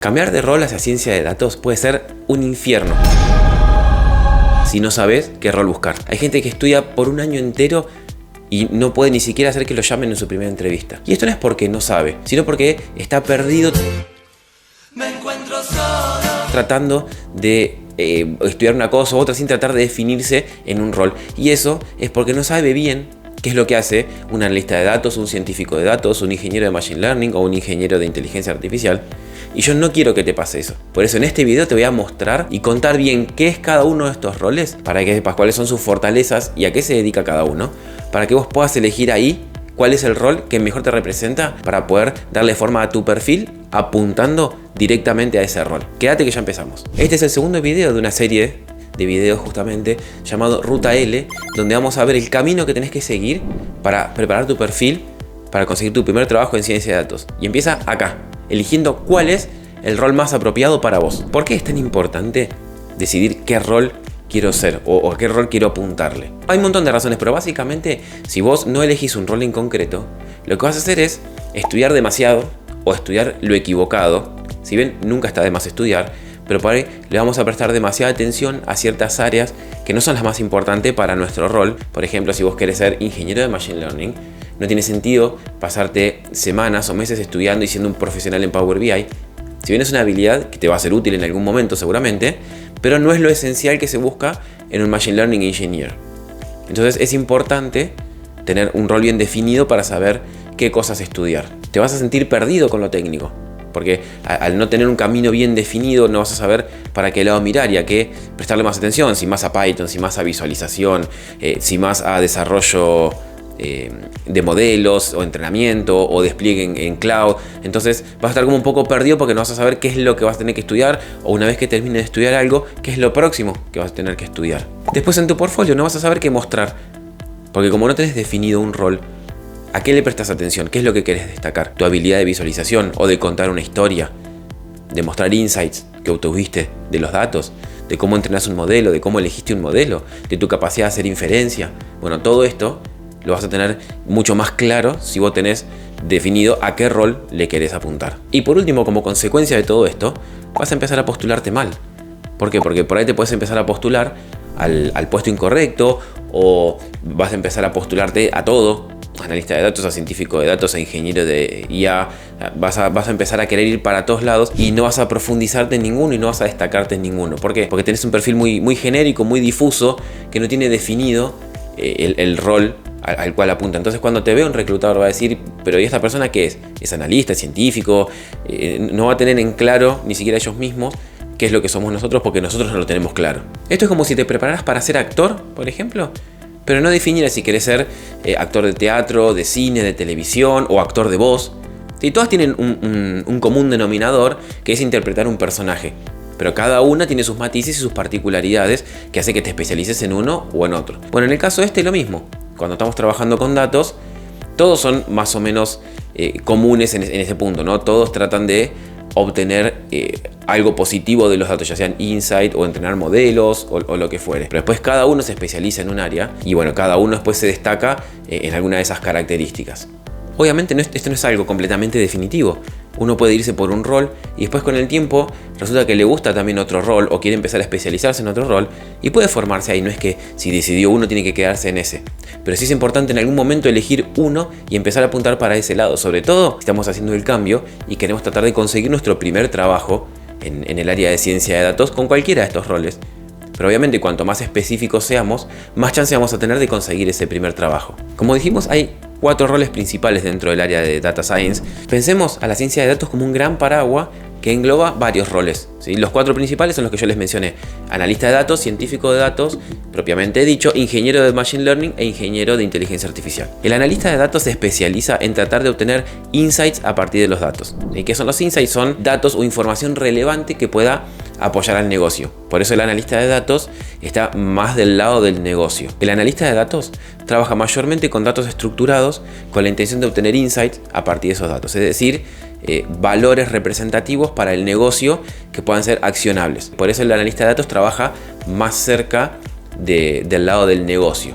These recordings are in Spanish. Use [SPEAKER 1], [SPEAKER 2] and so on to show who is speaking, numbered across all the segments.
[SPEAKER 1] Cambiar de rol hacia ciencia de datos puede ser un infierno si no sabes qué rol buscar. Hay gente que estudia por un año entero y no puede ni siquiera hacer que lo llamen en su primera entrevista. Y esto no es porque no sabe, sino porque está perdido tratando de estudiar una cosa u otra sin tratar de definirse en un rol. Y eso es porque no sabe bien qué es lo que hace un analista de datos, un científico de datos, un ingeniero de Machine Learning o un ingeniero de inteligencia artificial. Y yo no quiero que te pase eso. Por eso en este video te voy a mostrar y contar bien qué es cada uno de estos roles, para que sepas cuáles son sus fortalezas y a qué se dedica cada uno, para que vos puedas elegir ahí cuál es el rol que mejor te representa para poder darle forma a tu perfil apuntando directamente a ese rol. Quédate que ya empezamos. Este es el segundo video de una serie de videos justamente llamado Ruta L, donde vamos a ver el camino que tenés que seguir para preparar tu perfil para conseguir tu primer trabajo en ciencia de datos. Y empieza acá, eligiendo cuál es el rol más apropiado para vos. ¿Por qué es tan importante decidir qué rol quiero ser o a qué rol quiero apuntarle? Hay un montón de razones, pero básicamente si vos no elegís un rol en concreto, lo que vas a hacer es estudiar demasiado o estudiar lo equivocado. Si bien nunca está de más estudiar, pero por ahí le vamos a prestar demasiada atención a ciertas áreas que no son las más importantes para nuestro rol. Por ejemplo, si vos querés ser ingeniero de Machine Learning, no tiene sentido pasarte semanas o meses estudiando y siendo un profesional en Power BI. Si bien es una habilidad que te va a ser útil en algún momento seguramente, pero no es lo esencial que se busca en un Machine Learning Engineer. Entonces es importante tener un rol bien definido para saber qué cosas estudiar. Te vas a sentir perdido con lo técnico, porque al no tener un camino bien definido no vas a saber para qué lado mirar y a qué prestarle más atención, si más a Python, si más a visualización, si más a desarrollo de modelos o entrenamiento o despliegue en cloud. Entonces vas a estar como un poco perdido porque no vas a saber qué es lo que vas a tener que estudiar, o una vez que termines de estudiar algo, qué es lo próximo que vas a tener que estudiar. Después en tu portfolio no vas a saber qué mostrar, porque como no tenés definido un rol, ¿a qué le prestas atención? ¿Qué es lo que querés destacar? ¿Tu habilidad de visualización o de contar una historia? ¿De mostrar insights que obtuviste de los datos? ¿De cómo entrenás un modelo? ¿De cómo elegiste un modelo? ¿De tu capacidad de hacer inferencia? Bueno, todo esto lo vas a tener mucho más claro si vos tenés definido a qué rol le querés apuntar. Y por último, como consecuencia de todo esto, vas a empezar a postularte mal. ¿Por qué? Porque por ahí te puedes empezar a postular al puesto incorrecto, o vas a empezar a postularte a todo, analista de datos, a científico de datos, a ingeniero de IA. Vas a empezar a querer ir para todos lados y no vas a profundizarte en ninguno y no vas a destacarte en ninguno. ¿Por qué? Porque tenés un perfil muy genérico, muy difuso, que no tiene definido el rol al cual apunta. Entonces cuando te ve un reclutador va a decir, pero ¿y esta persona qué es? ¿Es analista, es científico? No va a tener en claro ni siquiera ellos mismos qué es lo que somos nosotros, porque nosotros no lo tenemos claro. Esto es como si te prepararas para ser actor, por ejemplo, pero no definieras si querés ser actor de teatro, de cine, de televisión o actor de voz. Y todas tienen un común denominador, que es interpretar un personaje, pero cada una tiene sus matices y sus particularidades que hace que te especialices en uno o en otro. Bueno, en el caso este lo mismo. Cuando estamos trabajando con datos, todos son más o menos comunes en ese punto, ¿no? Todos tratan de obtener algo positivo de los datos, ya sean insight o entrenar modelos o lo que fuere. Pero después cada uno se especializa en un área y bueno, cada uno después se destaca en alguna de esas características. Obviamente esto no es algo completamente definitivo. Uno puede irse por un rol y después con el tiempo resulta que le gusta también otro rol o quiere empezar a especializarse en otro rol y puede formarse ahí. No es que si decidió uno tiene que quedarse en ese, pero sí es importante en algún momento elegir uno y empezar a apuntar para ese lado, sobre todo si estamos haciendo el cambio y queremos tratar de conseguir nuestro primer trabajo en el área de ciencia de datos con cualquiera de estos roles. Pero obviamente cuanto más específicos seamos, más chance vamos a tener de conseguir ese primer trabajo. Como dijimos, hay 4 roles principales dentro del área de Data Science. Pensemos a la ciencia de datos como un gran paraguas que engloba varios roles, ¿sí? Los 4 principales son los que yo les mencioné: analista de datos, científico de datos, propiamente dicho, ingeniero de Machine Learning e ingeniero de inteligencia artificial. El analista de datos se especializa en tratar de obtener insights a partir de los datos. ¿Y qué son los insights? Son datos o información relevante que pueda apoyar al negocio. Por eso el analista de datos está más del lado del negocio. El analista de datos trabaja mayormente con datos estructurados con la intención de obtener insights a partir de esos datos, es decir, valores representativos para el negocio que puedan ser accionables. Por eso el analista de datos trabaja más cerca del lado del negocio,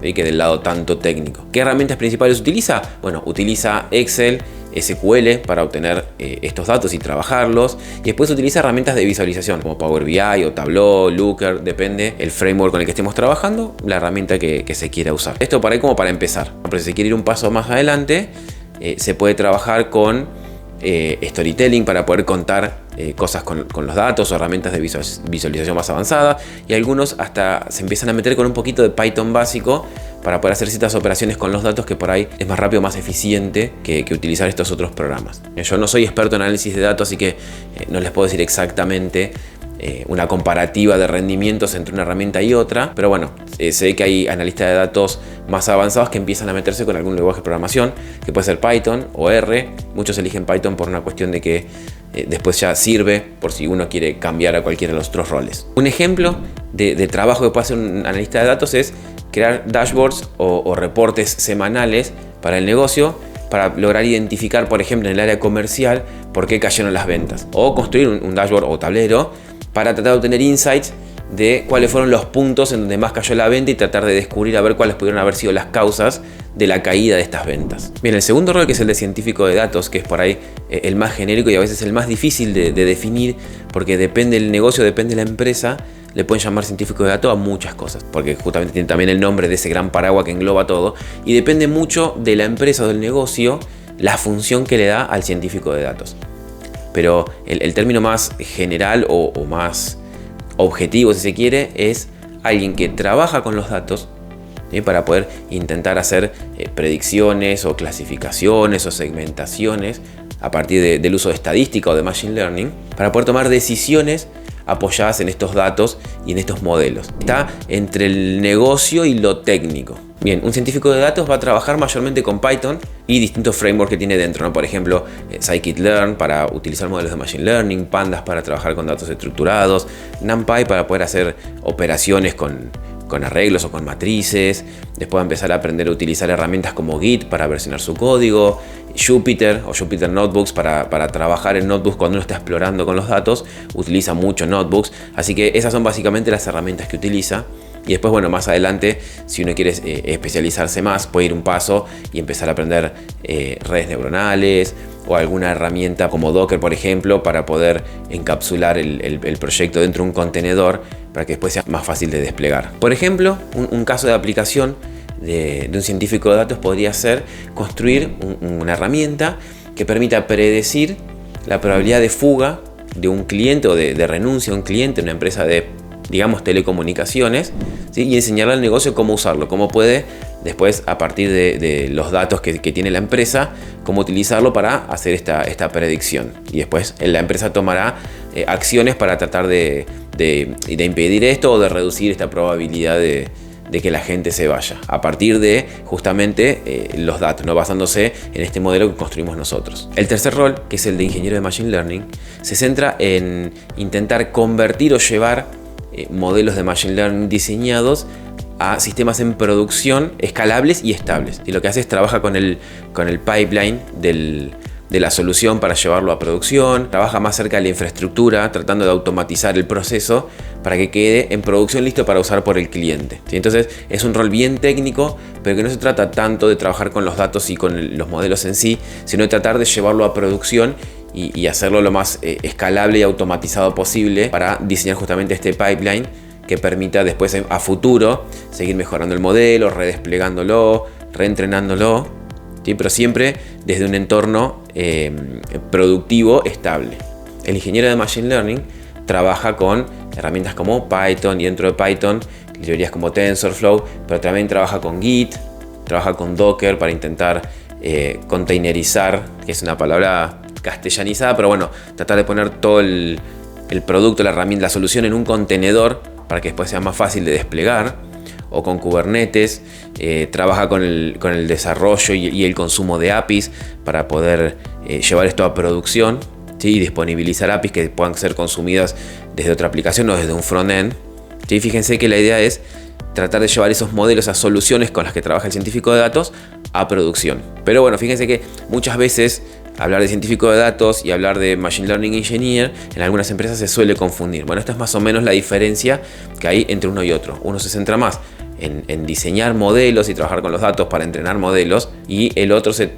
[SPEAKER 1] ¿sí? Que del lado tanto técnico. ¿Qué herramientas principales utiliza? Bueno, utiliza Excel, SQL para obtener estos datos y trabajarlos. Y después utiliza herramientas de visualización como Power BI o Tableau, Looker, depende el framework con el que estemos trabajando, la herramienta que se quiera usar. Esto para ahí como para empezar. Pero si se quiere ir un paso más adelante, se puede trabajar con storytelling para poder contar cosas con los datos o herramientas de visualización más avanzada, y algunos hasta se empiezan a meter con un poquito de Python básico para poder hacer ciertas operaciones con los datos que por ahí es más rápido, más eficiente que utilizar estos otros programas. Yo no soy experto en análisis de datos, así que no les puedo decir exactamente una comparativa de rendimientos entre una herramienta y otra, pero bueno, sé que hay analistas de datos más avanzados que empiezan a meterse con algún lenguaje de programación, que puede ser Python o R. Muchos eligen Python por una cuestión de que después ya sirve por si uno quiere cambiar a cualquiera de los otros roles. Un ejemplo de trabajo que puede hacer un analista de datos es crear dashboards o reportes semanales para el negocio, para lograr identificar, por ejemplo, en el área comercial, por qué cayeron las ventas, o construir un dashboard o tablero para tratar de obtener insights de cuáles fueron los puntos en donde más cayó la venta y tratar de descubrir a ver cuáles pudieron haber sido las causas de la caída de estas ventas. Bien, el segundo rol, que es el de científico de datos, que es por ahí el más genérico y a veces el más difícil de definir, porque depende del negocio, depende de la empresa, le pueden llamar científico de datos a muchas cosas, porque justamente tiene también el nombre de ese gran paraguas que engloba todo, y depende mucho de la empresa o del negocio la función que le da al científico de datos. Pero el término más general o más objetivo, si se quiere, es alguien que trabaja con los datos, ¿sí?, para poder intentar hacer predicciones o clasificaciones o segmentaciones a partir del uso de estadística o de machine learning, para poder tomar decisiones apoyadas en estos datos y en estos modelos. Está entre el negocio y lo técnico. Bien, un científico de datos va a trabajar mayormente con Python y distintos frameworks que tiene dentro, ¿no? Por ejemplo, scikit-learn para utilizar modelos de machine learning, pandas para trabajar con datos estructurados, NumPy para poder hacer operaciones con arreglos o con matrices. Después va a empezar a aprender a utilizar herramientas como Git para versionar su código, Jupyter o Jupyter Notebooks para trabajar en notebooks cuando uno está explorando con los datos, utiliza mucho notebooks, así que esas son básicamente las herramientas que utiliza. Y después, bueno, más adelante, si uno quiere especializarse más, puede ir un paso y empezar a aprender redes neuronales o alguna herramienta como Docker, por ejemplo, para poder encapsular el proyecto dentro de un contenedor para que después sea más fácil de desplegar. Por ejemplo, un caso de aplicación de un científico de datos podría ser construir una herramienta que permita predecir la probabilidad de fuga de un cliente o de renuncia a un cliente en una empresa de, digamos, telecomunicaciones, ¿sí?, y enseñarle al negocio cómo usarlo, cómo puede después, a partir de los datos que tiene la empresa, cómo utilizarlo para hacer esta predicción. Y después la empresa tomará acciones para tratar de impedir esto o de reducir esta probabilidad de que la gente se vaya, a partir de justamente los datos, ¿no?, basándose en este modelo que construimos nosotros. El tercer rol, que es el de ingeniero de Machine Learning, se centra en intentar convertir o llevar modelos de Machine Learning diseñados a sistemas en producción escalables y estables. Y lo que hace es trabaja con el pipeline de la solución para llevarlo a producción, trabaja más cerca de la infraestructura, tratando de automatizar el proceso para que quede en producción listo para usar por el cliente. ¿Sí? Entonces es un rol bien técnico, pero que no se trata tanto de trabajar con los datos y con los modelos en sí, sino de tratar de llevarlo a producción y hacerlo lo más escalable y automatizado posible para diseñar justamente este pipeline que permita después a futuro seguir mejorando el modelo, redesplegándolo, reentrenándolo, ¿sí?, pero siempre desde un entorno productivo estable. El ingeniero de Machine Learning trabaja con herramientas como Python y dentro de Python librerías como TensorFlow, pero también trabaja con Git, trabaja con Docker para intentar containerizar, que es una palabra castellanizada, pero bueno, tratar de poner todo el producto, la herramienta, la solución en un contenedor para que después sea más fácil de desplegar, o con Kubernetes. Trabaja con el desarrollo y el consumo de APIs para poder llevar esto a producción, ¿sí?, y disponibilizar APIs que puedan ser consumidas desde otra aplicación o desde un frontend. ¿Sí? Fíjense que la idea es tratar de llevar esos modelos, esas soluciones con las que trabaja el científico de datos a producción. Pero bueno, fíjense que muchas veces hablar de científico de datos y hablar de Machine Learning Engineer en algunas empresas se suele confundir. Bueno, esta es más o menos la diferencia que hay entre uno y otro. Uno se centra más en diseñar modelos y trabajar con los datos para entrenar modelos, y el otro se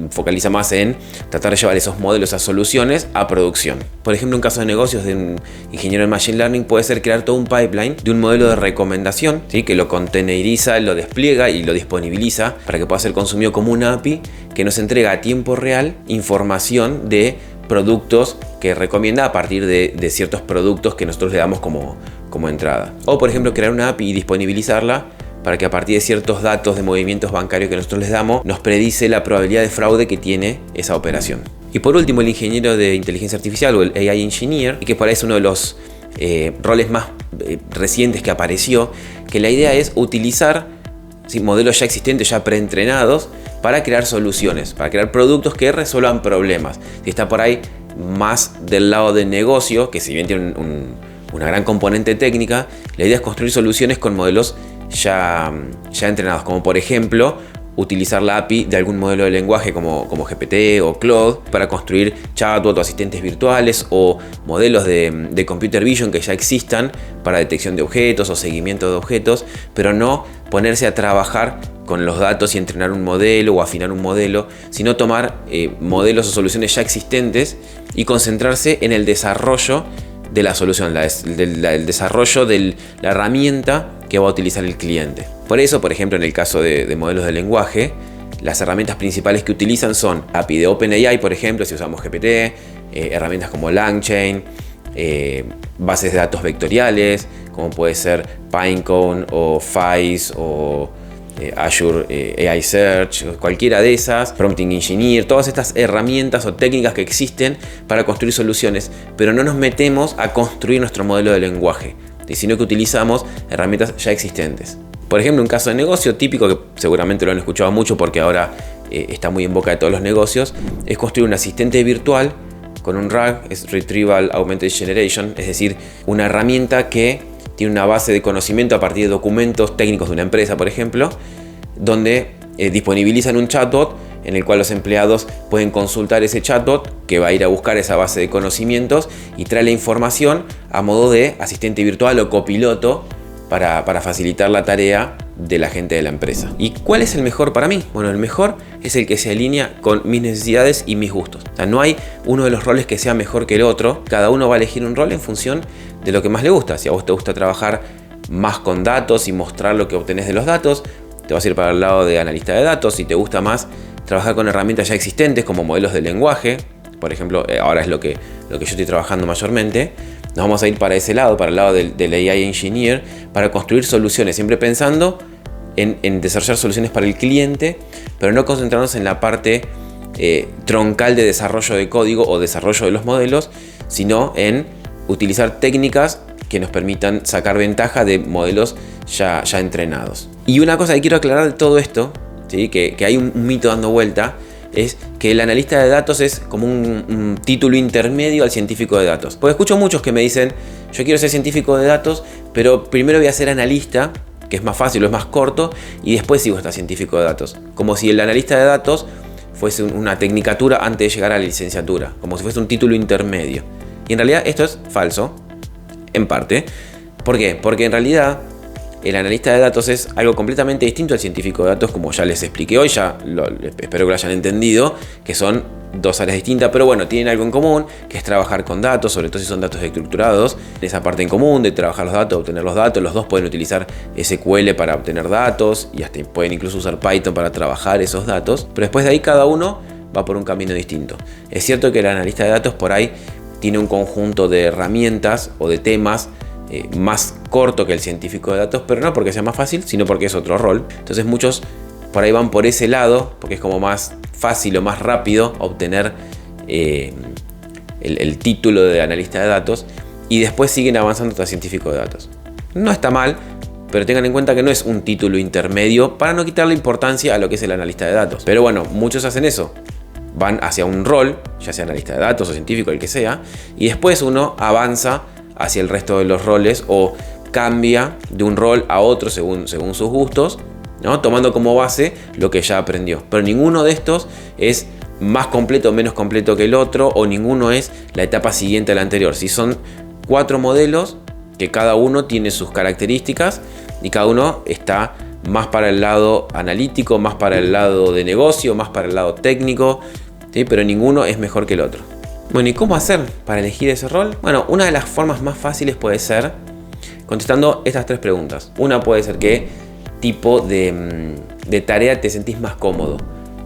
[SPEAKER 1] focaliza más en tratar de llevar esos modelos, esas soluciones a producción. Por ejemplo, un caso de negocios de un ingeniero en Machine Learning puede ser crear todo un pipeline de un modelo de recomendación, ¿sí? Que lo containeriza, lo despliega y lo disponibiliza para que pueda ser consumido como una API que nos entrega a tiempo real información de productos que recomienda a partir de ciertos productos que nosotros le damos como entrada. O por ejemplo crear una API y disponibilizarla para que a partir de ciertos datos de movimientos bancarios que nosotros les damos, nos predice la probabilidad de fraude que tiene esa operación. Y por último, el ingeniero de inteligencia artificial o el AI Engineer, que por ahí es uno de los roles más recientes que apareció, que la idea es utilizar modelos ya existentes, ya preentrenados, para crear soluciones, para crear productos que resuelvan problemas. Si está por ahí más del lado del negocio, que si bien tiene una gran componente técnica, la idea es construir soluciones con modelos ya entrenados, como por ejemplo utilizar la API de algún modelo de lenguaje como GPT o Claude para construir chatbot o asistentes virtuales o modelos de computer vision que ya existan para detección de objetos o seguimiento de objetos, pero no ponerse a trabajar con los datos y entrenar un modelo o afinar un modelo, sino tomar modelos o soluciones ya existentes y concentrarse en el desarrollo de la solución, el desarrollo de la herramienta que va a utilizar el cliente. Por eso, por ejemplo, en el caso de modelos de lenguaje, las herramientas principales que utilizan son API de OpenAI, por ejemplo, si usamos GPT, herramientas como LangChain, bases de datos vectoriales, como puede ser Pinecone o Phase o Azure AI Search, cualquiera de esas, Prompting Engineer, todas estas herramientas o técnicas que existen para construir soluciones, pero no nos metemos a construir nuestro modelo de lenguaje, sino que utilizamos herramientas ya existentes. Por ejemplo, un caso de negocio típico que seguramente lo han escuchado mucho porque ahora está muy en boca de todos los negocios, es construir un asistente virtual con un RAG, es Retrieval Augmented Generation, es decir, una herramienta que tiene una base de conocimiento a partir de documentos técnicos de una empresa, por ejemplo, donde disponibilizan un chatbot en el cual los empleados pueden consultar ese chatbot que va a ir a buscar esa base de conocimientos y trae la información a modo de asistente virtual o copiloto para facilitar la tarea de la gente de la empresa. ¿Y cuál es el mejor para mí? Bueno, el mejor es el que se alinea con mis necesidades y mis gustos. O sea, no hay uno de los roles que sea mejor que el otro. Cada uno va a elegir un rol en función de lo que más le gusta. Si a vos te gusta trabajar más con datos y mostrar lo que obtenés de los datos, te vas a ir para el lado de analista de datos. Si te gusta más trabajar con herramientas ya existentes como modelos de lenguaje, por ejemplo, ahora es lo que yo estoy trabajando mayormente, nos vamos a ir para ese lado, para el lado del AI Engineer, para construir soluciones, siempre pensando en desarrollar soluciones para el cliente, pero no concentrarnos en la parte troncal de desarrollo de código o desarrollo de los modelos, sino en utilizar técnicas que nos permitan sacar ventaja de modelos ya entrenados. Y una cosa que quiero aclarar de todo esto, ¿sí? que hay un mito dando vuelta, es que el analista de datos es como un título intermedio al científico de datos. Porque escucho muchos que me dicen, yo quiero ser científico de datos, pero primero voy a ser analista, que es más fácil o es más corto, y después sigo hasta científico de datos. Como si el analista de datos fuese una tecnicatura antes de llegar a la licenciatura, como si fuese un título intermedio. Y en realidad esto es falso, en parte. ¿Por qué? Porque en realidad el analista de datos es algo completamente distinto al científico de datos, como ya les expliqué hoy, espero que lo hayan entendido, que son dos áreas distintas, pero bueno, tienen algo en común, que es trabajar con datos, sobre todo si son datos estructurados, esa parte en común de trabajar los datos, obtener los datos, los dos pueden utilizar SQL para obtener datos, y hasta pueden incluso usar Python para trabajar esos datos, pero después de ahí cada uno va por un camino distinto. Es cierto que el analista de datos por ahí tiene un conjunto de herramientas o de temas más corto que el científico de datos, pero no porque sea más fácil, sino porque es otro rol. Entonces muchos por ahí van por ese lado, porque es como más fácil o más rápido obtener el título de analista de datos, y después siguen avanzando hasta científico de datos. No está mal, pero tengan en cuenta que no es un título intermedio para no quitarle importancia a lo que es el analista de datos. Pero bueno, muchos hacen eso. Van hacia un rol, ya sea analista de datos o científico, el que sea, y después uno avanza hacia el resto de los roles o cambia de un rol a otro según sus gustos, ¿no? Tomando como base lo que ya aprendió. Pero ninguno de estos es más completo o menos completo que el otro, o ninguno es la etapa siguiente a la anterior. Si son 4 modelos que cada uno tiene sus características y cada uno está más para el lado analítico, más para el lado de negocio, más para el lado técnico, ¿sí? Pero ninguno es mejor que el otro. Bueno, ¿y cómo hacer para elegir ese rol? Bueno, una de las formas más fáciles puede ser contestando estas 3 preguntas. Una puede ser qué tipo de tarea te sentís más cómodo.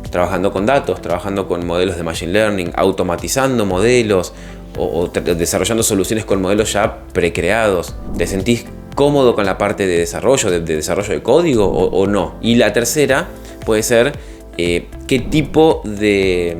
[SPEAKER 1] Trabajando con datos, trabajando con modelos de Machine Learning, automatizando modelos o desarrollando soluciones con modelos ya precreados. ¿Te sentís cómodo con la parte de desarrollo, de desarrollo de código o no? Y la tercera puede ser qué tipo de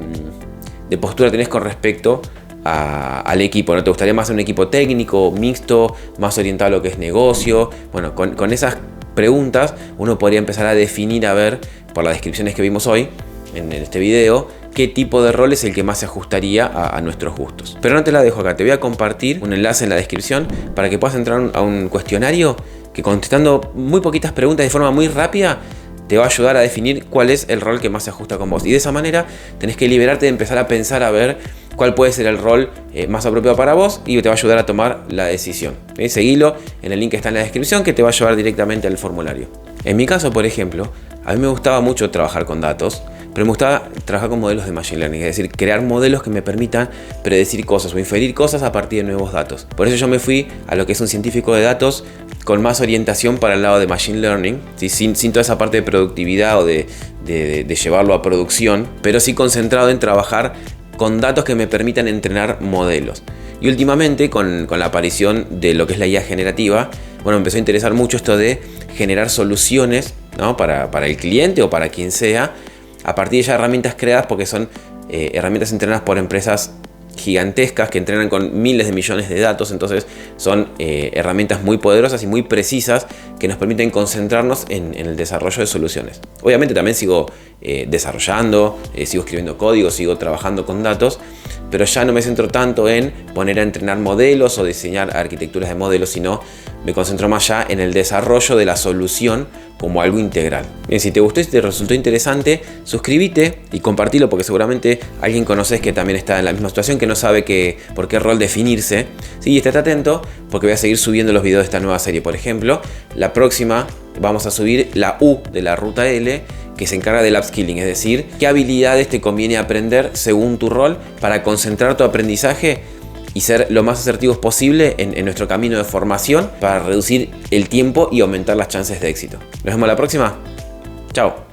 [SPEAKER 1] postura tenés con respecto al equipo, ¿no? ¿Te gustaría más un equipo técnico, mixto, más orientado a lo que es negocio? Bueno, con esas preguntas uno podría empezar a definir, a ver, por las descripciones que vimos hoy en este video, qué tipo de rol es el que más se ajustaría a nuestros gustos. Pero no te la dejo acá, te voy a compartir un enlace en la descripción para que puedas entrar a un cuestionario que, contestando muy poquitas preguntas de forma muy rápida, te va a ayudar a definir cuál es el rol que más se ajusta con vos. Y de esa manera tenés que liberarte de empezar a pensar a ver cuál puede ser el rol más apropiado para vos y te va a ayudar a tomar la decisión. Seguilo en el link que está en la descripción, que te va a llevar directamente al formulario. En mi caso, por ejemplo, a mí me gustaba mucho trabajar con datos, pero me gustaba trabajar con modelos de Machine Learning, es decir, crear modelos que me permitan predecir cosas o inferir cosas a partir de nuevos datos. Por eso yo me fui a lo que es un científico de datos con más orientación para el lado de Machine Learning, ¿sí? sin toda esa parte de productividad o de llevarlo a producción, pero sí concentrado en trabajar con datos que me permitan entrenar modelos. Y últimamente, con la aparición de lo que es la IA generativa, bueno, me empezó a interesar mucho esto de generar soluciones, ¿no? para el cliente o para quien sea, a partir de ya herramientas creadas, porque son herramientas entrenadas por empresas gigantescas que entrenan con miles de millones de datos. Entonces son herramientas muy poderosas y muy precisas que nos permiten concentrarnos en el desarrollo de soluciones. Obviamente también sigo desarrollando, sigo escribiendo código, sigo trabajando con datos, pero ya no me centro tanto en poner a entrenar modelos o diseñar arquitecturas de modelos, sino me concentro más ya en el desarrollo de la solución como algo integral. Bien, si te gustó y te resultó interesante, suscríbete y compartilo, porque seguramente alguien conoces que también está en la misma situación, que no sabe por qué rol definirse. Sí, estate atento porque voy a seguir subiendo los videos de esta nueva serie. Por ejemplo, la próxima vamos a subir la U de la ruta L, que se encarga del upskilling, es decir, qué habilidades te conviene aprender según tu rol para concentrar tu aprendizaje y ser lo más asertivos posible en nuestro camino de formación para reducir el tiempo y aumentar las chances de éxito. Nos vemos la próxima. Chao.